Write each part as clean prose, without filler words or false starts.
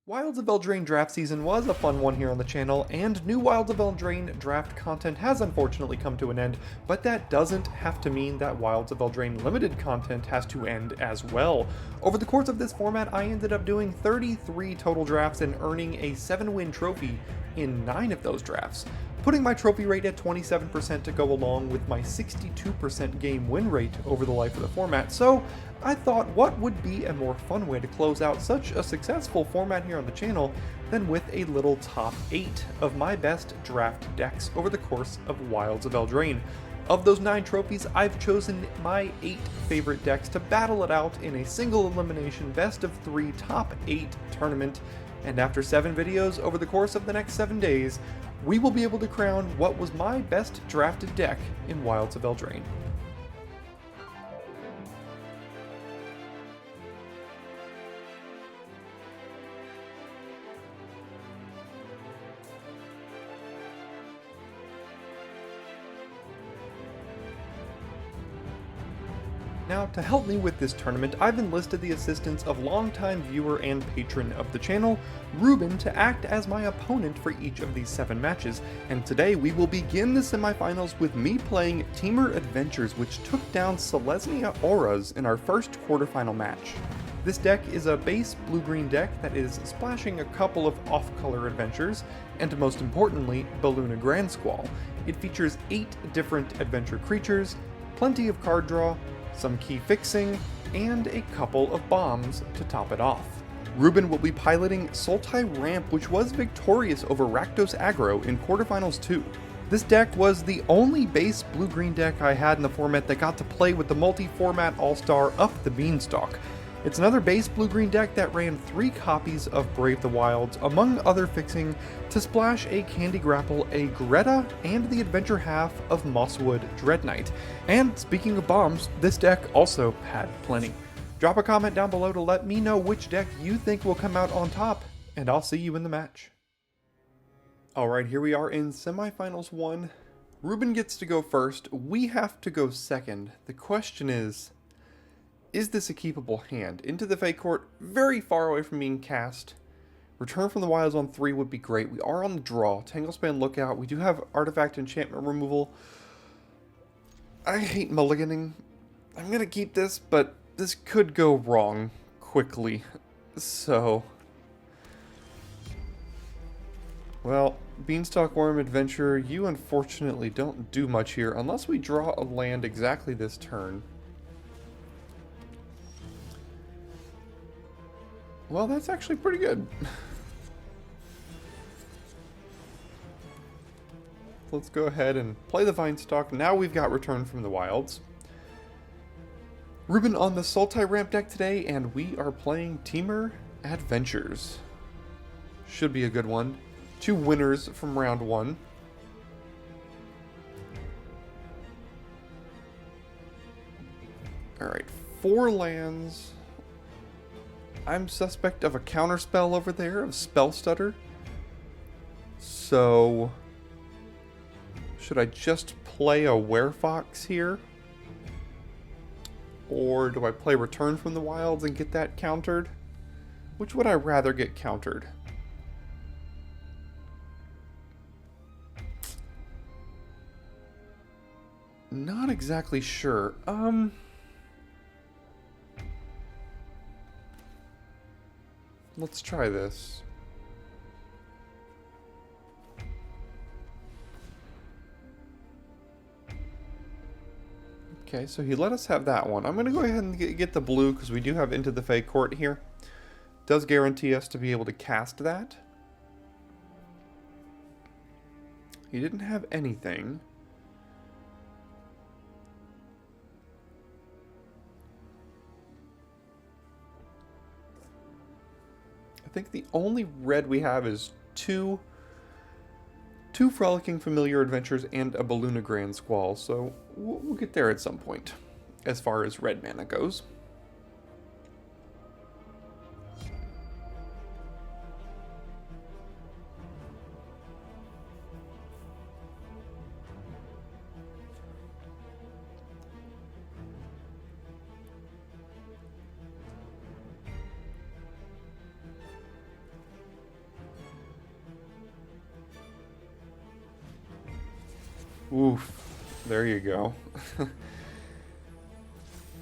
Wilds of Eldraine draft season was a fun one here on the channel, and new Wilds of Eldraine draft content has unfortunately come to an end, but that doesn't have to mean that Wilds of Eldraine limited content has to end as well. Over the course of this format, I ended up doing 33 total drafts and earning a 7-win trophy in 9 of those drafts, putting my trophy rate at 27% to go along with my 62% game win rate over the life of the format. So I thought, what would be a more fun way to close out such a successful format here on the channel than with a little top 8 of my best draft decks over the course of Wilds of Eldraine. Of those 9 trophies, I've chosen my 8 favorite decks to battle it out in a single elimination best of 3 top 8 tournament, and after 7 videos over the course of the next 7 days, we will be able to crown what was my best drafted deck in Wilds of Eldraine. Now, to help me with this tournament, I've enlisted the assistance of longtime viewer and patron of the channel, Ruben, to act as my opponent for each of these 7 matches, and today we will begin the semifinals with me playing Temur Adventures, which took down Selesnya Auras in our first quarterfinal match. This deck is a base blue-green deck that is splashing a couple of off-color adventures, and most importantly, Baluna Grand Squall. It features 8 different adventure creatures, plenty of card draw, some key fixing, and a couple of bombs to top it off. Ruben will be piloting Sultai Ramp, which was victorious over Rakdos Aggro in Quarterfinals 2. This deck was the only base blue-green deck I had in the format that got to play with the multi-format all-star Up the Beanstalk. It's another base blue-green deck that ran 3 copies of Brave the Wilds, among other fixing, to splash a Candy Grapple, a Greta, and the adventure half of Mosswood Dread Knight. And speaking of bombs, this deck also had plenty. Drop a comment down below to let me know which deck you think will come out on top, and I'll see you in the match. Alright, here we are in Semifinals 1. Ruben gets to go first, we have to go second. The question is this a keepable hand? Into the Fate Court, very far away from being cast. Return from the Wilds on 3 would be great. We are on the draw. Tanglespan Lookout. We do have Artifact Enchantment removal. I hate mulliganing. I'm going to keep this, but this could go wrong quickly. So, well, Beanstalk Worm Adventure, you unfortunately don't do much here unless we draw a land exactly this turn. Well, that's actually pretty good. Let's go ahead and play the Vinestalk. Now we've got Return from the Wilds. Ruben on the Sultai Ramp deck today, and we are playing Temur Adventures. Should be a good one. 2 winners from round 1. Alright, 4 lands. I'm suspect of a counterspell over there, of Spell Stutter. So, should I just play a Werefox here? Or do I play Return from the Wilds and get that countered? Which would I rather get countered? Not exactly sure. Let's try this. Okay, so he let us have that one. I'm going to go ahead and get the blue because we do have Into the Fate Court here. Does guarantee us to be able to cast that. He didn't have anything. I think the only red we have is two Frolicking Familiar Adventures and a Baluna Grand Squall, so we'll get there at some point, as far as red mana goes. Oof. There you go.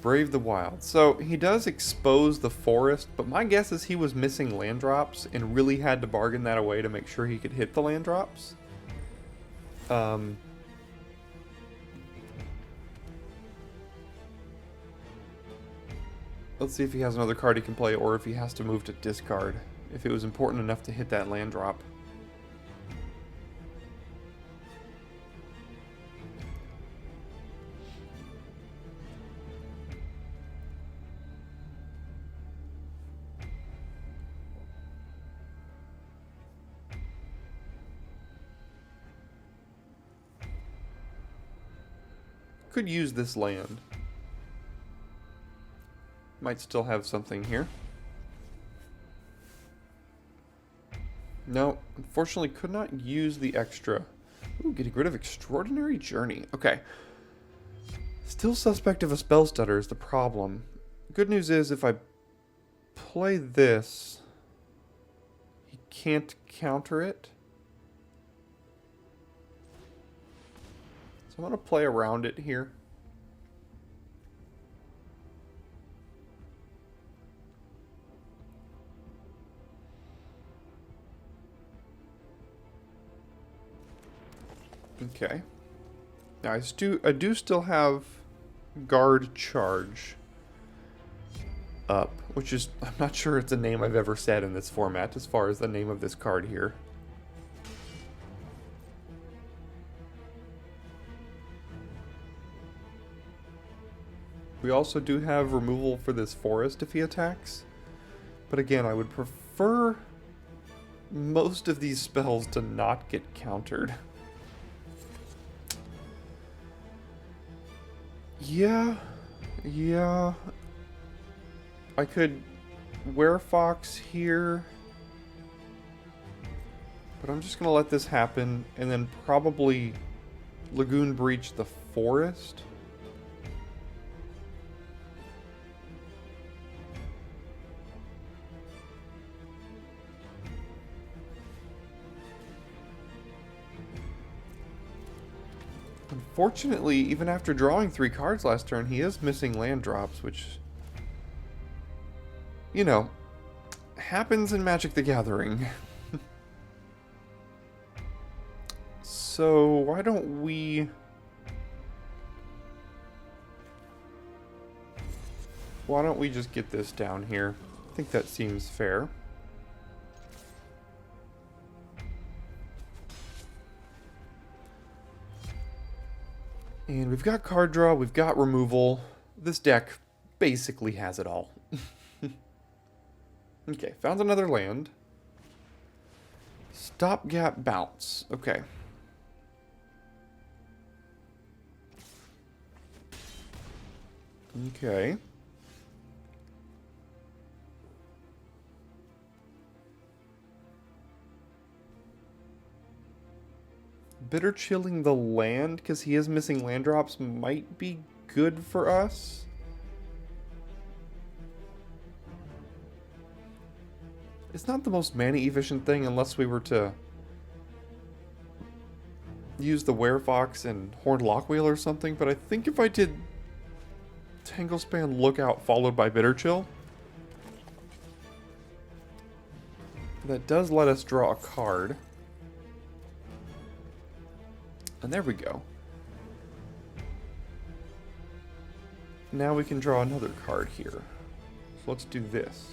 Brave the Wild. So he does expose the forest, but my guess is he was missing land drops and really had to bargain that away to make sure he could hit the land drops. Let's see if he has another card he can play, or if he has to move to discard, if it was important enough to hit that land drop. Could use this land. Might still have something here. No, unfortunately could not use the extra. Ooh, getting rid of Extraordinary Journey. Okay. Still suspect of a spell stutter is the problem. Good news is if I play this, he can't counter it. So I'm going to play around it here. Okay. Now I do still have Guard Charge up, which is, I'm not sure it's a name I've ever said in this format as far as the name of this card here. We also do have removal for this forest if he attacks. But again, I would prefer most of these spells to not get countered. Yeah. I could Werefox here. But I'm just going to let this happen and then probably Lagoon Breach the forest. Unfortunately, even after drawing 3 cards last turn, he is missing land drops, which, you know, happens in Magic the Gathering. So, why don't we just get this down here? I think that seems fair. And we've got card draw, we've got removal. This deck basically has it all. Okay, found another land. Stopgap Bounce. Okay. Okay. Bitter Chilling the land, because he is missing land drops, might be good for us. It's not the most mana efficient thing unless we were to use the Werefox and Horned Lockwheel or something, but I think if I did Tanglespan Lookout followed by Bitter Chill, that does let us draw a card. And there we go. Now we can draw another card here. So let's do this.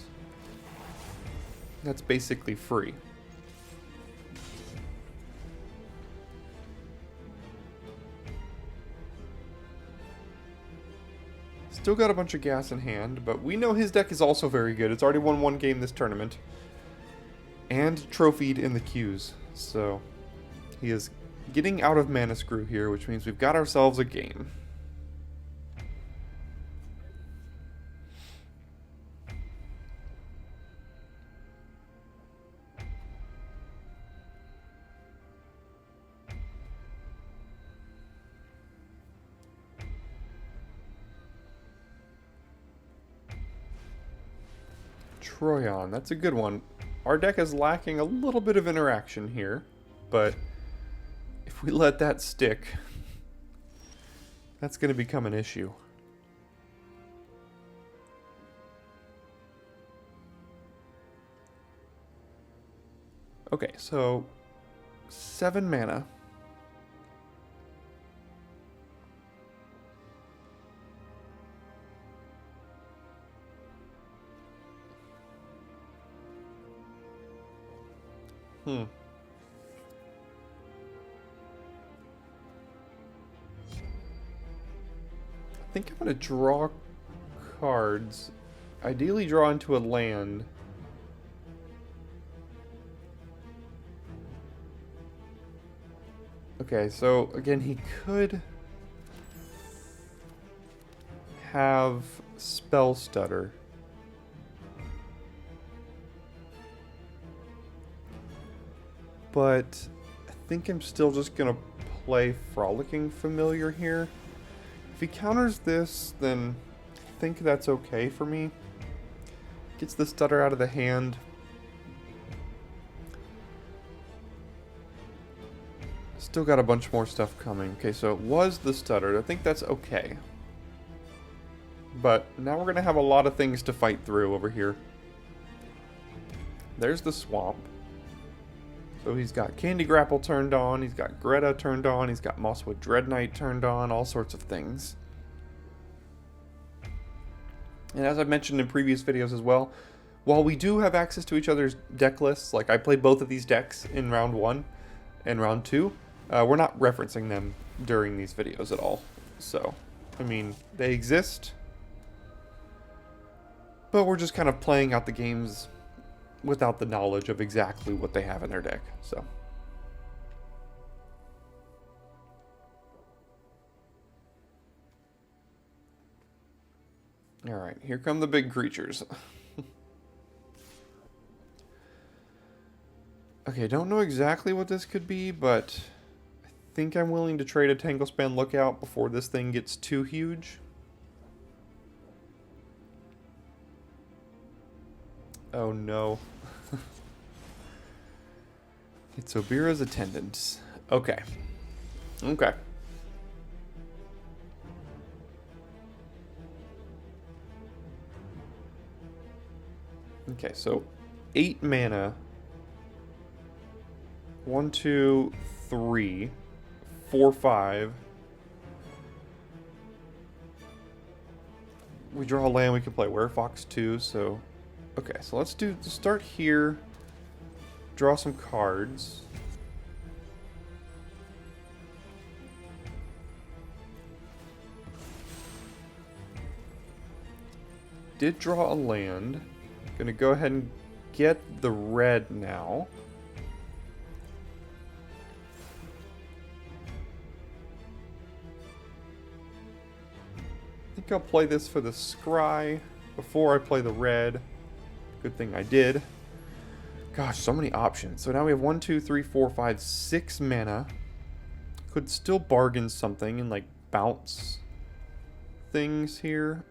That's basically free. Still got a bunch of gas in hand, but we know his deck is also very good. It's already won 1 game this tournament. And trophied in the queues. So he is getting out of Mana Screw here, which means we've got ourselves a game. Troyon, that's a good one. Our deck is lacking a little bit of interaction here, but if we let that stick, That's going to become an issue. Okay, so 7 mana. I think I'm going to draw cards. Ideally draw into a land. Okay, so again, he could have Spell Stutter. But I think I'm still just going to play Frolicking Familiar here. If he counters this, then I think that's okay for me. Gets the Stutter out of the hand. Still got a bunch more stuff coming. Okay, so it was the Stutter. I think that's okay. But now we're going to have a lot of things to fight through over here. There's the Swamp. So he's got Candy Grapple turned on, he's got Greta turned on, he's got Mosswood Dread Knight turned on, all sorts of things. And as I've mentioned in previous videos as well, while we do have access to each other's deck lists, like I played both of these decks in round 1 and round 2, we're not referencing them during these videos at all. So, I mean, they exist, but we're just kind of playing out the games without the knowledge of exactly what they have in their deck, so. Alright, here come the big creatures. Okay, don't know exactly what this could be, but I think I'm willing to trade a Tanglespan Lookout before this thing gets too huge. Oh no. It's Obira's Attendants. Okay. Okay. Okay, so 8 mana. 1, 2, 3, 4, 5. We draw a land, we can play Werefox too, so... Okay, so let's start here. Draw some cards. Did draw a land. Gonna go ahead and get the red now. I think I'll play this for the scry before I play the red. Good thing I did. Gosh, so many options. So now we have 1, 2, 3, 4, 5, 6 mana. Could still bargain something and like bounce things here.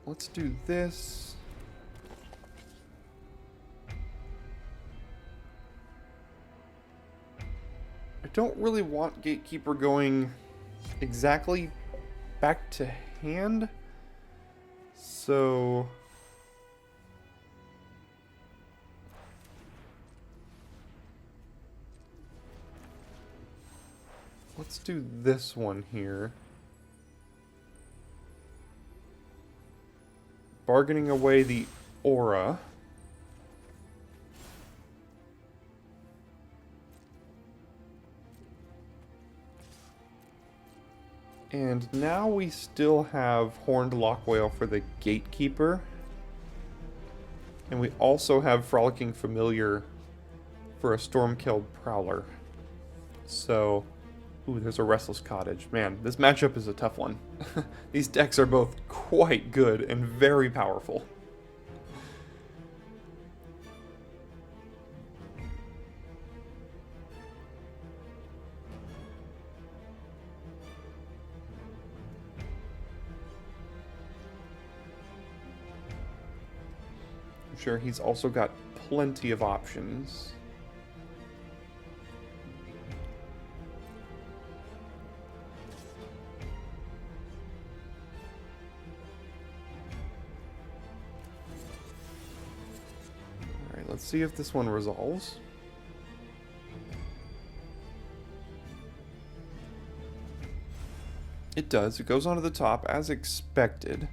Let's do this. I don't really want Gatekeeper going exactly back to hand. So let's do this one here. Bargaining away the aura. And now we still have Horned Lockwhale for the Gatekeeper. And we also have Frolicking Familiar for a Stormkilled Prowler. So, ooh, there's a Restless Cottage. Man, this matchup is a tough one. These decks are both quite good and very powerful. I'm sure he's also got plenty of options. Alright, let's see if this one resolves. It does. It goes onto the top as expected.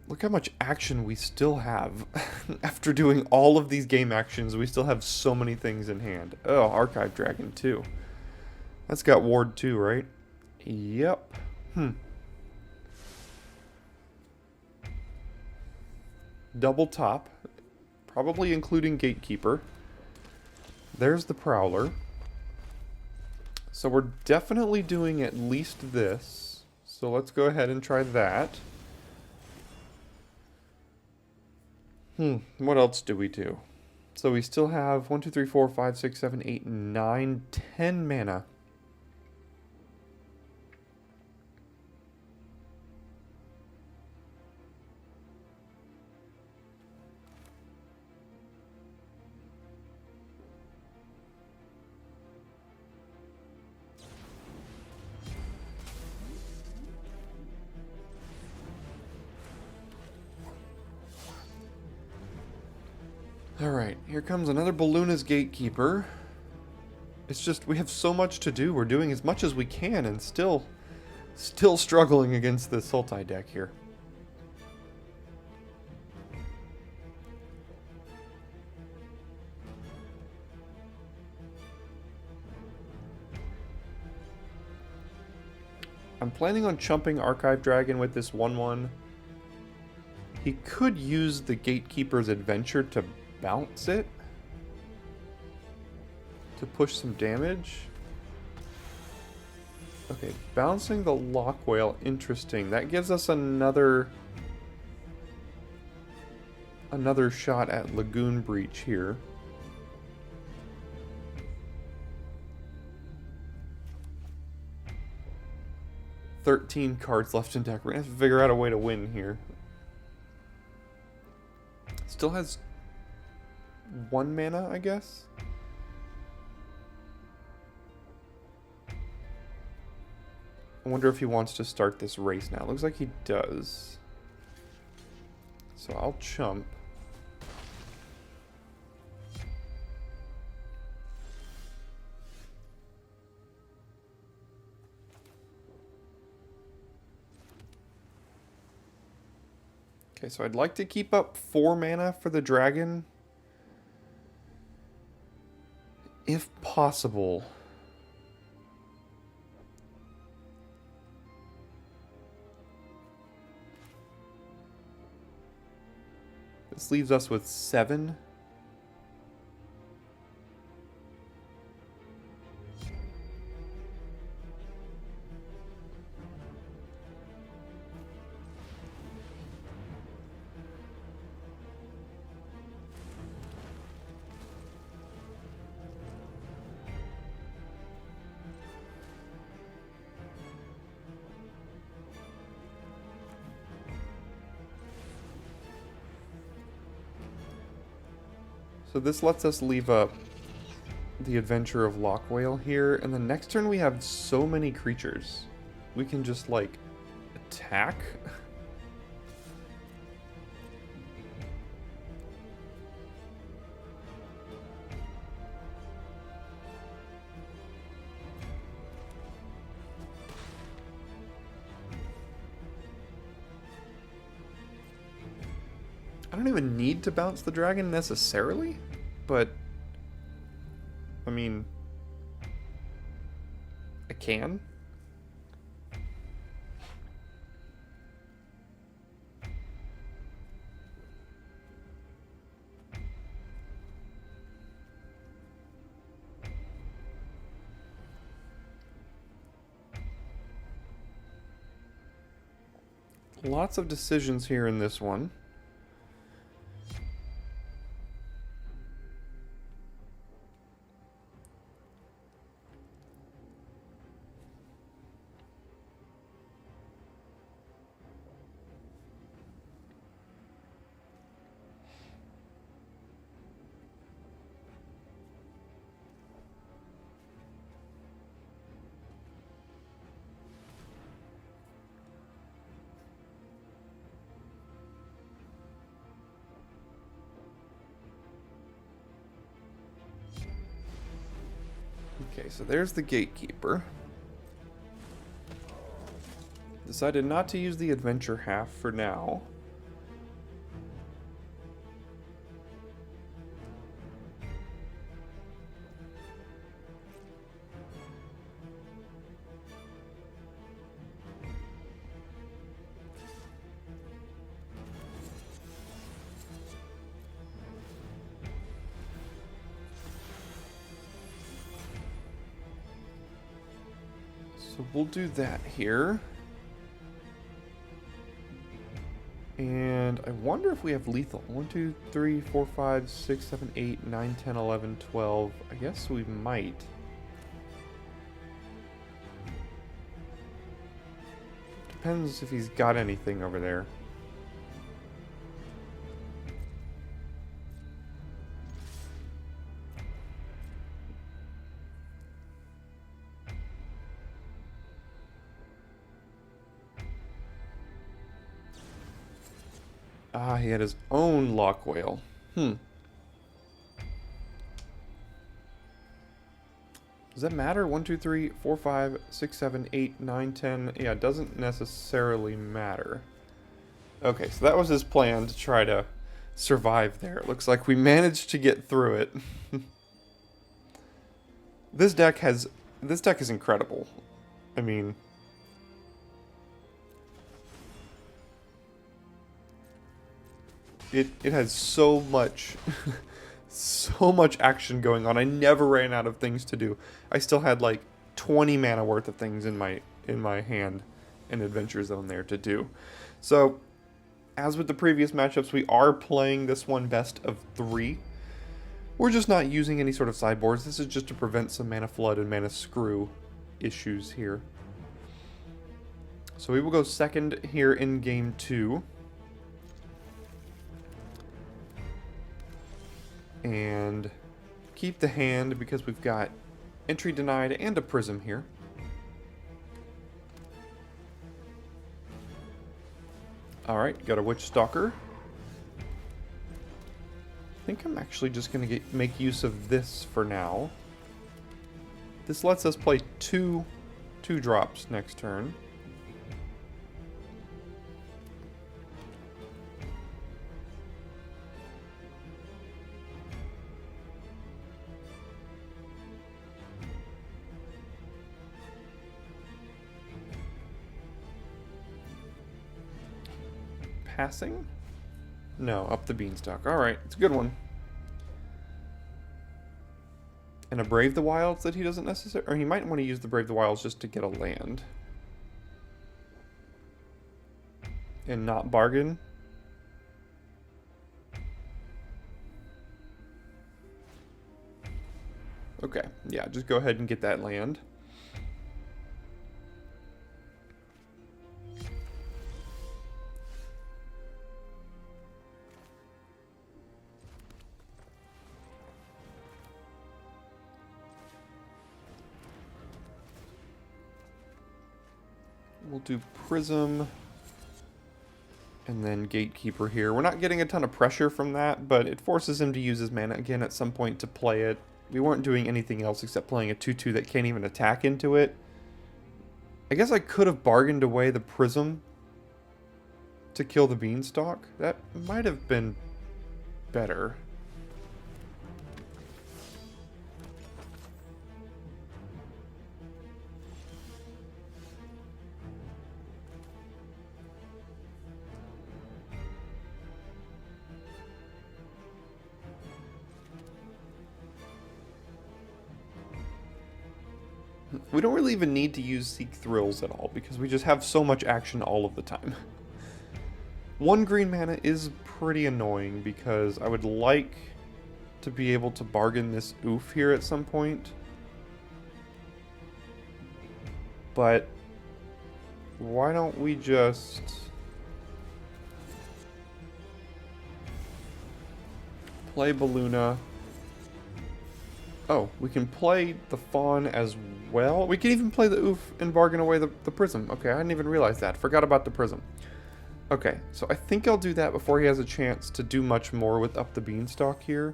Look how much action we still have. After doing all of these game actions, we still have so many things in hand. Oh, Archive Dragon too. That's got Ward too, right? Yep. Double top. Probably including Gatekeeper. There's the Prowler. So we're definitely doing at least this. So let's go ahead and try that. What else do we do? So we still have 1, 2, 3, 4, 5, 6, 7, 8, 9, 10 mana. Alright, here comes another Balluna's Gatekeeper. It's just, we have so much to do. We're doing as much as we can and still struggling against the Sultai deck here. I'm planning on chumping Archive Dragon with this 1/1. He could use the Gatekeeper's Adventure to bounce it. To push some damage. Okay, bouncing the Lock Whale, interesting. That gives us another shot at Lagoon Breach here. $13 cards left in deck. We're gonna have to figure out a way to win here. Still has 1 mana, I guess? I wonder if he wants to start this race now. Looks like he does. So I'll chump. Okay, so I'd like to keep up 4 mana for the dragon. If possible. This leaves us with 7. So this lets us leave up the Adventure of Lock Whale here, and the next turn we have so many creatures. We can just, like, attack. I don't even need to bounce the dragon necessarily, but I mean, I can. Lots of decisions here in this one. Okay, so there's the gatekeeper. Decided not to use the adventure half for now. So we'll do that here. And I wonder if we have lethal. 1, 2, 3, 4, 5, 6, 7, 8, 9, 10, 11, 12. I guess we might. Depends if he's got anything over there. Ah, he had his own lock whale. Does that matter? 1, 2, 3, 4, 5, 6, 7, 8, 9, 10. Yeah, it doesn't necessarily matter. Okay, so that was his plan to try to survive there. It looks like we managed to get through it. This deck is incredible. I mean, it has so much so much action going on. I never ran out of things to do. I still had like 20 mana worth of things in my hand in Adventure Zone there to do. So, as with the previous matchups, we are playing this one best of 3. We're just not using any sort of sideboards. This is just to prevent some mana flood and mana screw issues here. So we will go second here in game 2. And keep the hand because we've got entry denied and a prism here. Alright, got a Witch Stalker. I think I'm actually just going to make use of this for now. This lets us play two drops next turn. Passing? No, up the beanstalk. Alright, it's a good one. And a Brave the Wilds that he doesn't necessarily... Or he might want to use the Brave the Wilds just to get a land. And not bargain. Okay, yeah, just go ahead and get that land. We'll do Prism, and then Gatekeeper here. We're not getting a ton of pressure from that, but it forces him to use his mana again at some point to play it. We weren't doing anything else except playing a 2/2 that can't even attack into it. I guess I could have bargained away the Prism to kill the Beanstalk. That might have been better. We don't really even need to use Seek Thrills at all, because we just have so much action all of the time. 1 green mana is pretty annoying, because I would like to be able to bargain this oof here at some point. But why don't we just... play Balloona. Oh, we can play the Fawn as well. We can even play the Oof and bargain away the Prism. Okay, I didn't even realize that. Forgot about the Prism. Okay, so I think I'll do that before he has a chance to do much more with Up the Beanstalk here.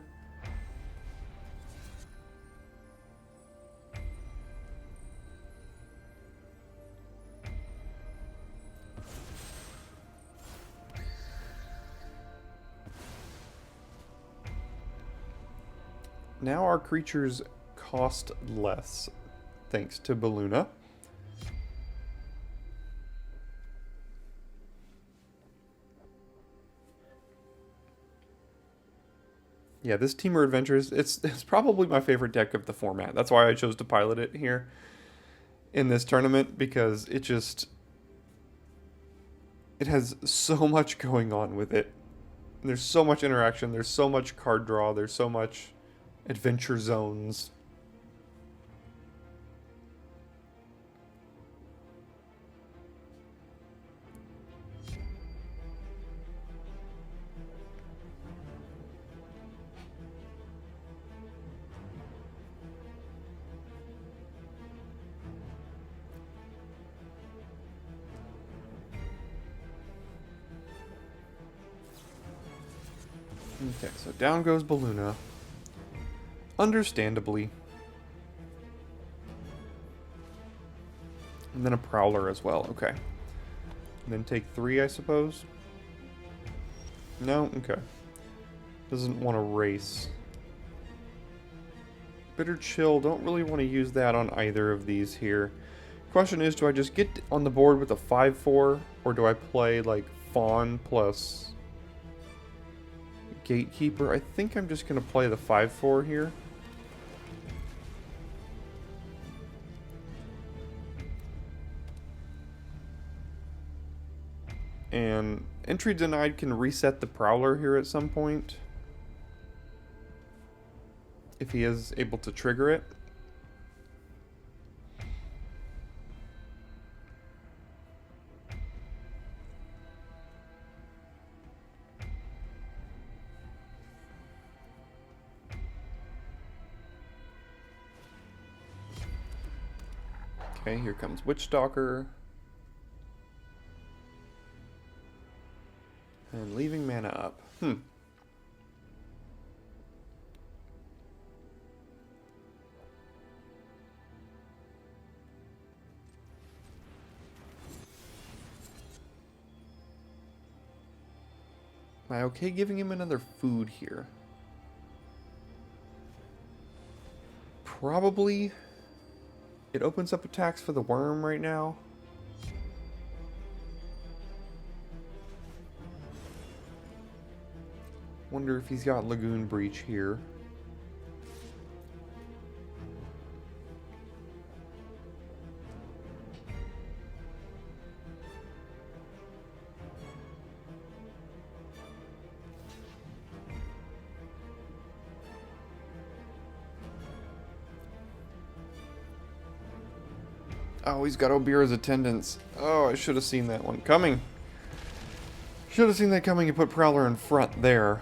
now our creatures cost less, thanks to Baluna. Yeah, this Temur Adventures, it's probably my favorite deck of the format. That's why I chose to pilot it here in this tournament, because it has so much going on with it. There's so much interaction, there's so much card draw, there's so much adventure zones. Okay, so down goes Baluna. Understandably. And then a Prowler as well, okay. And then take 3, I suppose? No? Okay. Doesn't want to race. Bitter Chill, don't really want to use that on either of these here. Question is, do I just get on the board with a 5-4, or do I play, like, Fawn plus Gatekeeper? I think I'm just going to play the 5-4 here. And entry denied can reset the Prowler here at some point, if he is able to trigger it. Okay, here comes Witchstalker. And leaving mana up. Am I okay giving him another food here? Probably. It opens up attacks for the worm right now. Wonder if he's got Lagoon Breach here. Oh, he's got Obira's Attendants. Oh, I should have seen that one coming. Should have seen that coming and put Prowler in front there.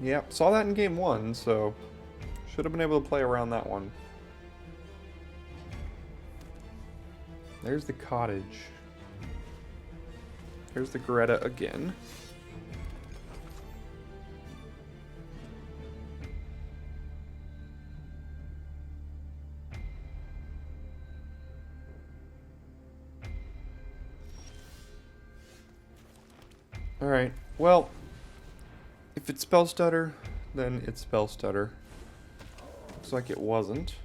Yep, saw that in game 1, so should have been able to play around that one. There's the Cottage. There's the Greta again. Alright, well, if it's Spell Stutter, then it's Spell Stutter. Looks like it wasn't.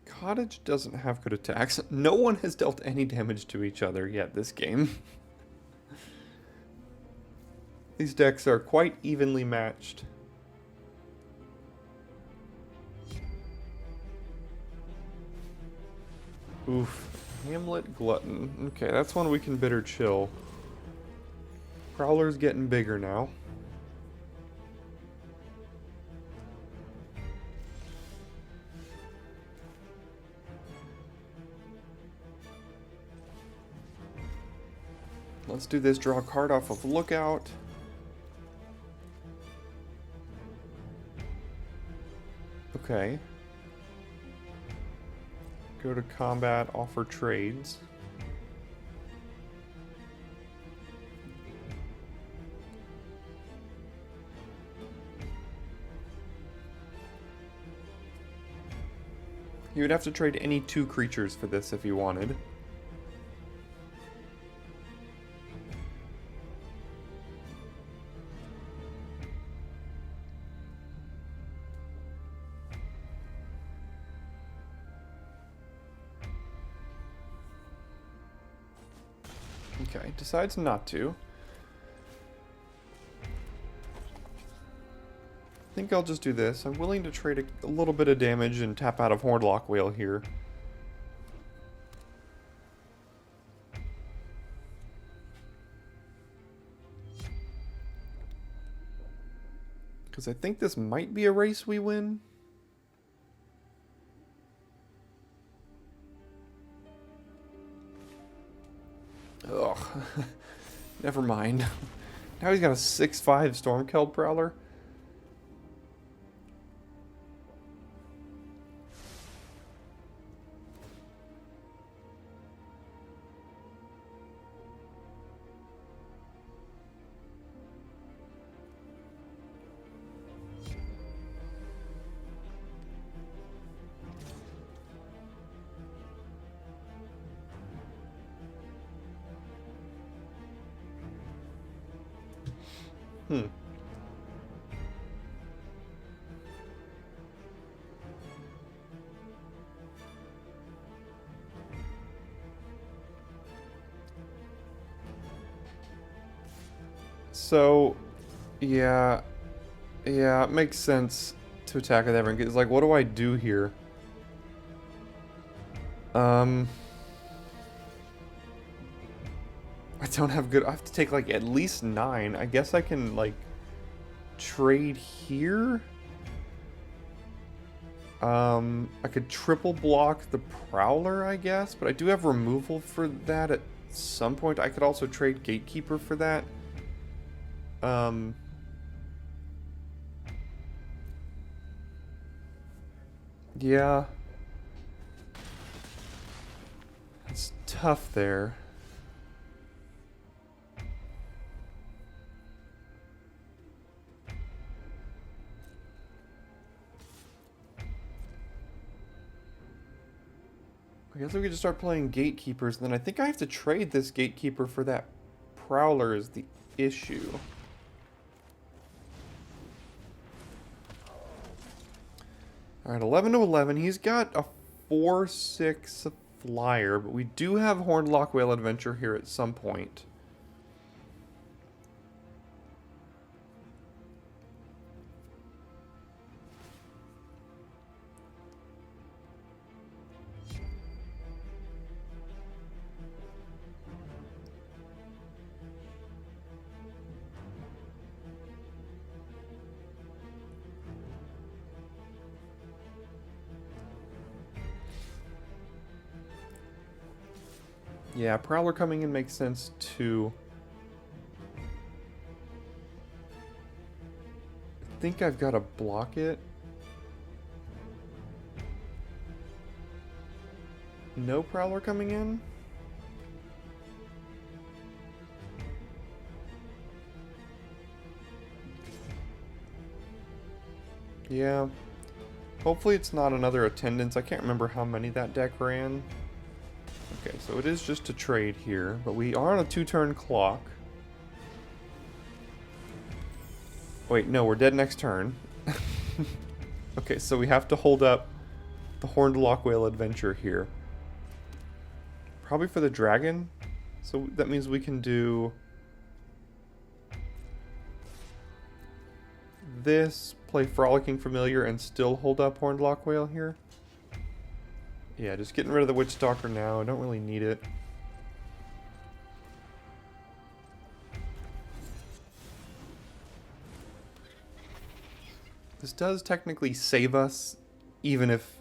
Cottage doesn't have good attacks. No one has dealt any damage to each other yet this game. These decks are quite evenly matched. Oof. Hamlet Glutton. Okay, that's one we can Bitter Chill. Prowler's getting bigger now. Let's do this, draw a card off of Lookout. Okay. Go to combat, offer trades. You would have to trade any 2 creatures for this if you wanted. Okay, decides not to. I think I'll just do this. I'm willing to trade a little bit of damage and tap out of Hornlock Whale here. Because I think this might be a race we win. Ugh. Never mind. Now he's got a 6/5 Stormkeld Prowler. So, yeah, it makes sense to attack with everything. It's like, what do I do here? I don't have good... I have to take, like, at least 9. I guess I can, like, trade here? I could triple block the Prowler, I guess, but I do have removal for that at some point. I could also trade Gatekeeper for that. Yeah. It's tough there. I guess we could just start playing Gatekeepers, and then I think I have to trade this Gatekeeper for that Prowler is the issue. Alright, 11 to 11. He's got a 4/6 flyer, but we do have Hornlock Whale Adventure here at some point. Yeah, Prowler coming in makes sense too. I think I've got to block it. No Prowler coming in? Yeah. Hopefully it's not another attendance. I can't remember how many that deck ran. Okay, so it is just a trade here, but we are on a 2-turn clock. Wait, no, we're dead next turn. Okay, so we have to hold up the Hornlock Whale Adventure here. Probably for the dragon. So that means we can do this, play Frolicking Familiar, and still hold up Hornlock Whale here. Yeah, just getting rid of the Witch Stalker now. I don't really need it. This does technically save us, even if...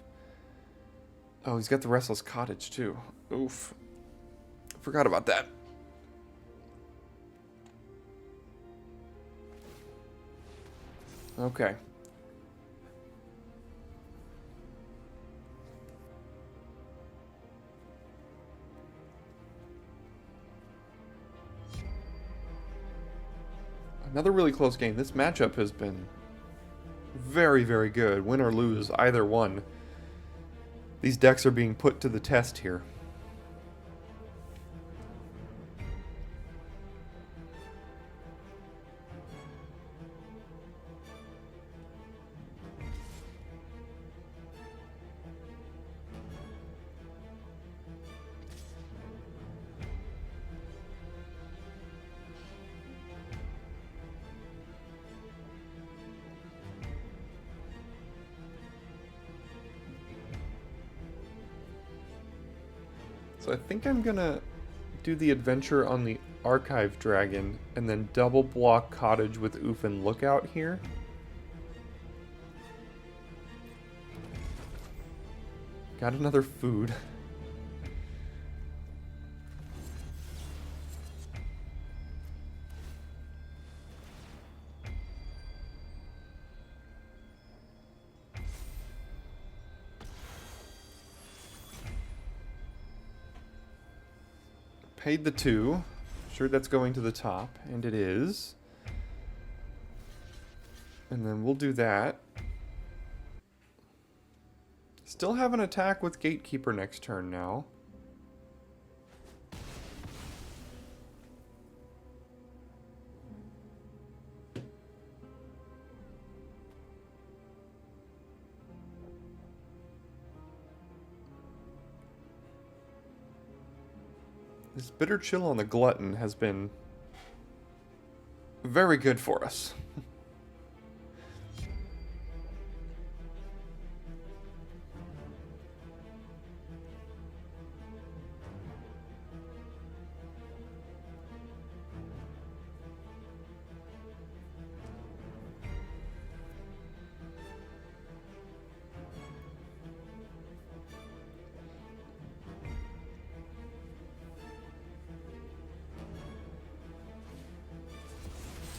Oh, he's got the Restless Cottage, too. Oof. Forgot about that. Okay. Another really close game. This matchup has been very, very good. Win or lose, either one. These decks are being put to the test here. So I think I'm gonna do the adventure on the Archive Dragon and then double block Cottage with Oofin Lookout here. Got another food. Paid the 2. Sure that's going to the top, and it is. And then we'll do that. Still have an attack with Gatekeeper next turn now. This Bitter Chill on the Glutton has been very good for us.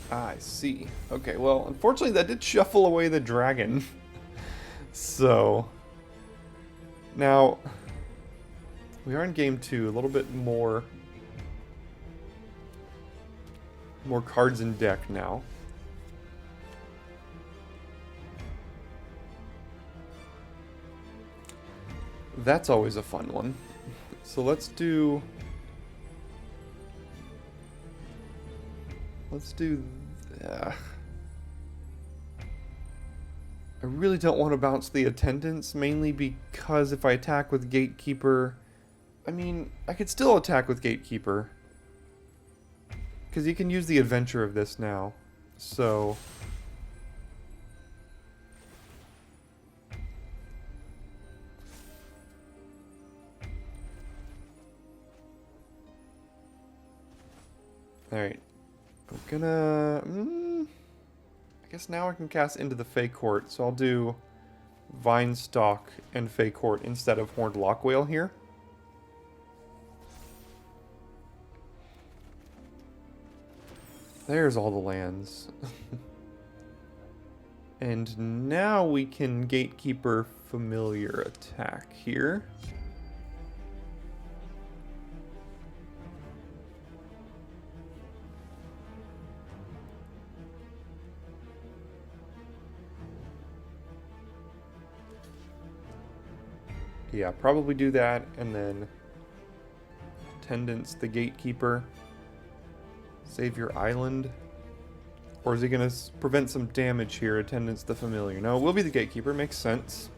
I see. Okay, well, unfortunately that did shuffle away the dragon. So, now, we are in game 2, a little bit more cards in deck now. That's always a fun one. So let's do I really don't want to bounce the attendance, mainly because if I attack with Gatekeeper, I mean, I could still attack with Gatekeeper, because you can use the adventure of this now, so alright. I'm gonna I guess now I can cast Into the Fey Court, so I'll do Vinestalk and Fey Court instead of Horned Lockwhale here. There's all the lands. And now we can Gatekeeper Familiar attack here. Yeah, probably do that, and then Attendance the Gatekeeper. Save your island. Or is he going to prevent some damage here? Attendance the Familiar. No, it will be the Gatekeeper. Makes sense.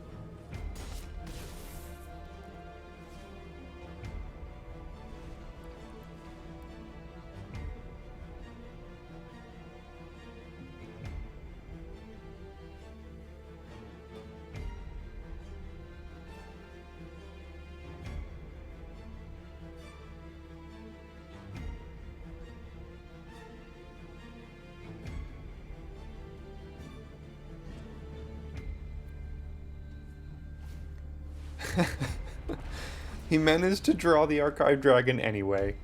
He managed to draw the Archive Dragon anyway.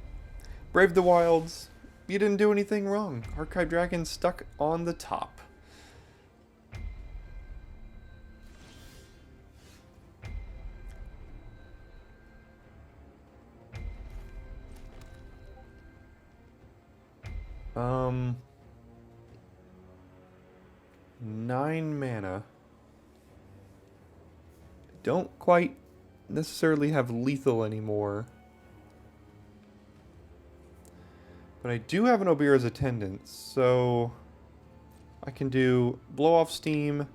Brave the Wilds, you didn't do anything wrong. Archive Dragon stuck on the top. 9 mana. Don't quite necessarily have lethal anymore. But I do have an Obira's Attendant, so I can do Blow Off Steam,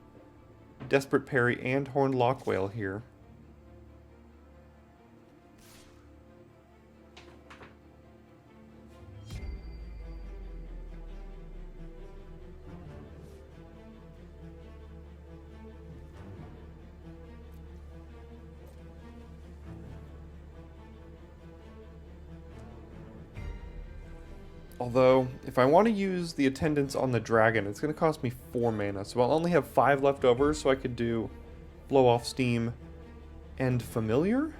Desperate Parry, and Horned Lockwhale here. Although, if I want to use the Attendants on the Dragon, it's going to cost me 4 mana, so I'll only have 5 left over, so I could do Blow Off Steam and Familiar?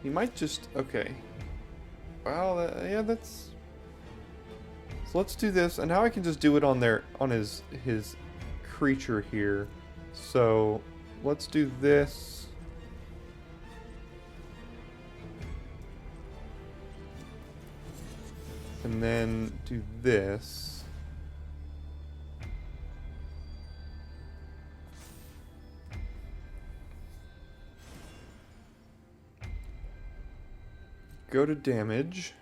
He might just... okay. Well, yeah, that's... So let's do this, and now I can just do it on his creature here. So let's do this. And then do this. Go to damage.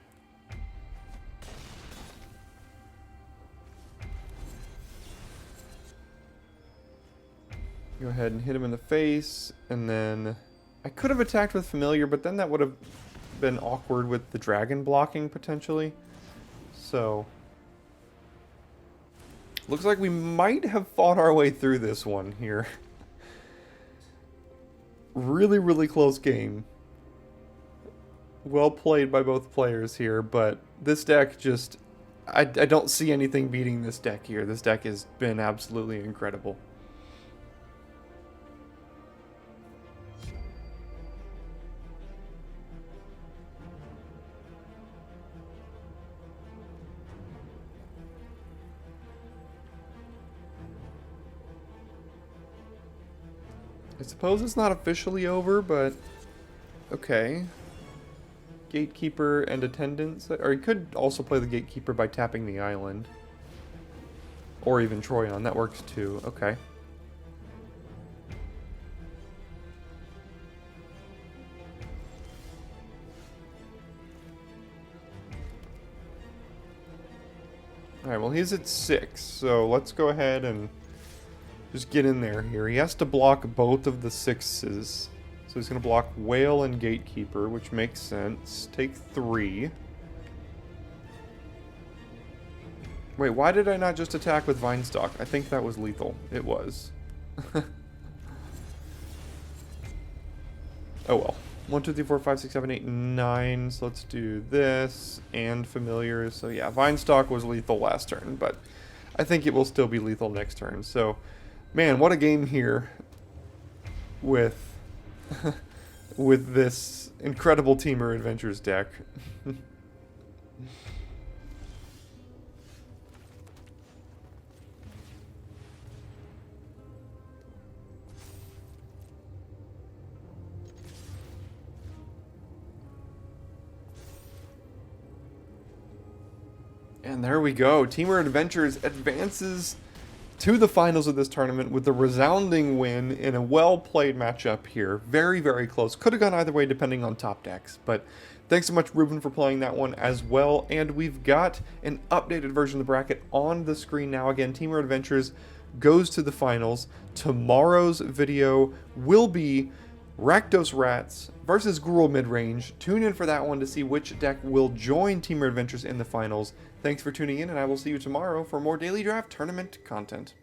Go ahead and hit him in the face, and then I could have attacked with Familiar, but then that would have been awkward with the dragon blocking potentially. So looks like we might have fought our way through this one here. Really, really close game. Well played by both players here, but this deck just... I don't see anything beating this deck here. This deck has been absolutely incredible. I suppose it's not officially over, but okay. Gatekeeper and Attendants, or you could also play the Gatekeeper by tapping the island. Or even Troyon, that works too, okay. Alright, well he's at 6, so let's go ahead and just get in there here. He has to block both of the 6s. So he's going to block Whale and Gatekeeper, which makes sense. Take 3. Wait, why did I not just attack with Vinestalk? I think that was lethal. It was. Oh well. 1, 2, 3, 4, 5, 6, 7, 8, 9. So let's do this and Familiar. So yeah, Vinestalk was lethal last turn, but I think it will still be lethal next turn. So, man, what a game here with with this incredible Temur Adventures deck. And there we go. Temur Adventures advances to the finals of this tournament with a resounding win in a well-played matchup here. Very, very close. Could have gone either way depending on top decks. But thanks so much, Ruben, for playing that one as well. And we've got an updated version of the bracket on the screen now. Again, Temur Adventures goes to the finals. Tomorrow's video will be Rakdos Rats versus Gruul Midrange. Tune in for that one to see which deck will join Temur Adventures in the finals. Thanks for tuning in, and I will see you tomorrow for more Daily Draft tournament content.